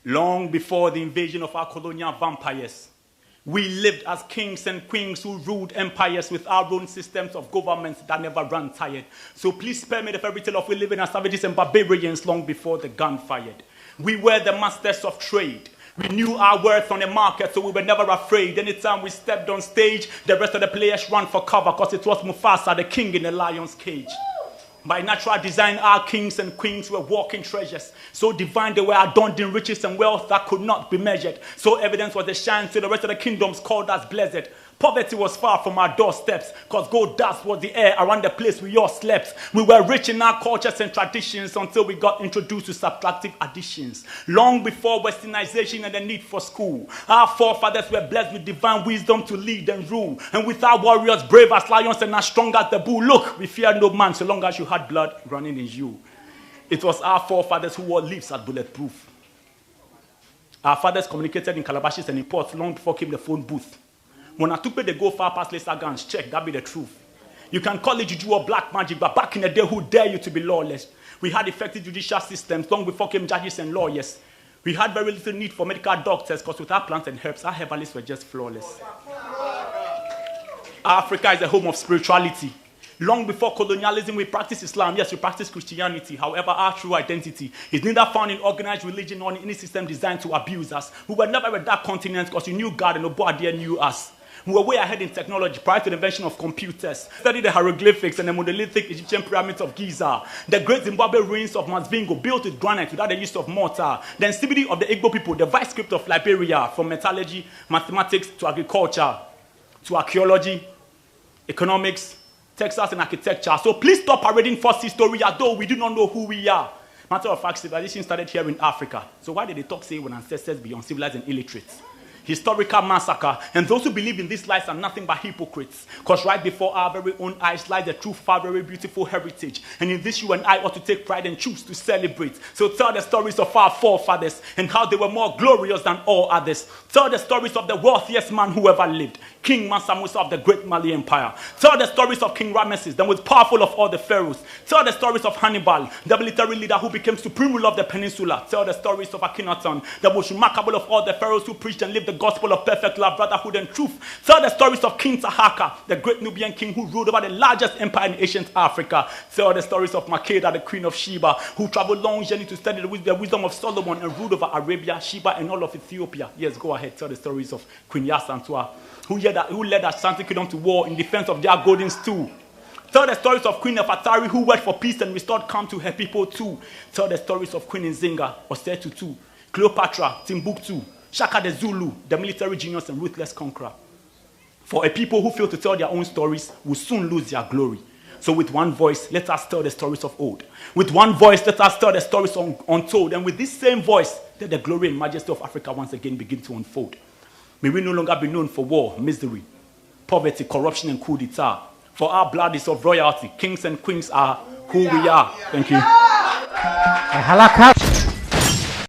Long before the invasion of our colonial vampires, we lived as kings and queens who ruled empires with our own systems of governments that never ran tired. So please spare me the fairy tale of we living as savages and barbarians long before the gun fired. We were the masters of trade. We knew our worth on the market, so we were never afraid. Anytime we stepped on stage, the rest of the players ran for cover because it was Mufasa, the king in the lion's cage. By natural design, our kings and queens were walking treasures. So divine they were adorned in riches and wealth that could not be measured. So evidence was a shine to the rest of the kingdoms called us blessed. Poverty was far from our doorsteps, because gold dust was the air around the place we all slept. We were rich in our cultures and traditions until we got introduced to subtractive additions. Long before westernization and the need for school, our forefathers were blessed with divine wisdom to lead and rule. And with our warriors brave as lions and as strong as the bull, look, we fear no man so long as you had blood running in you. It was our forefathers who wore leaves as bulletproof. Our fathers communicated in calabashes and in pots long before came the phone booth. When I took they go far past laser guns, check, that be the truth. You can call it juju or black magic, but back in the day, who dare you to be lawless? We had effective judicial systems long before came judges and lawyers. We had very little need for medical doctors, because with our plants and herbs, our herbalists were just flawless. Africa is the home of spirituality. Long before colonialism, we practice Islam. Yes, we practice Christianity. However, our true identity is neither found in organized religion nor in any system designed to abuse us. We were never a dark continent because we knew God and nobody knew us. We were way ahead in technology prior to the invention of computers. Studied the hieroglyphics and the monolithic Egyptian pyramids of Giza. The great Zimbabwe ruins of Masvingo built with granite without the use of mortar. The instability of the Igbo people, the vice script of Liberia, from metallurgy, mathematics to agriculture, to archaeology, economics, textiles and architecture. So please stop parading false history as though we do not know who we are. Matter of fact, civilization started here in Africa. So why did they talk, say, when ancestors be uncivilized and illiterate? Historical massacre, and those who believe in these lies are nothing but hypocrites, because right before our very own eyes lies the true, far, very beautiful heritage, and in this you and I ought to take pride and choose to celebrate. So tell the stories of our forefathers and how they were more glorious than all others. Tell the stories of the wealthiest man who ever lived, King Mansa Musa of the great Mali Empire. Tell the stories of King Ramesses, the most powerful of all the pharaohs. Tell the stories of Hannibal, the military leader who became supreme ruler of the peninsula. Tell the stories of Akhenaton, the most remarkable of all the pharaohs who preached and lived the gospel of perfect love, brotherhood, and truth. Tell the stories of King Tahaka, the great Nubian king who ruled over the largest empire in ancient Africa. Tell the stories of Makeda, the queen of Sheba, who traveled long journey to study the wisdom of Solomon and ruled over Arabia, Sheba, and all of Ethiopia. Yes, go ahead. Tell the stories of Queen Yasantua, who led Ashanti kingdom to war in defense of their golden stool. Tell the stories of Queen Nefertari, who worked for peace and restored calm to her people too. Tell the stories of Queen Nzinga, Osetutu, Cleopatra, Timbuktu, Shaka the Zulu, the military genius and ruthless conqueror. For a people who fail to tell their own stories will soon lose their glory. So with one voice, let us tell the stories of old. With one voice, let us tell the stories untold. And with this same voice, let the glory and majesty of Africa once again begin to unfold. May we no longer be known for war, misery, poverty, corruption, and coup d'etat. For our blood is of royalty. Kings and queens are who we are. Thank you.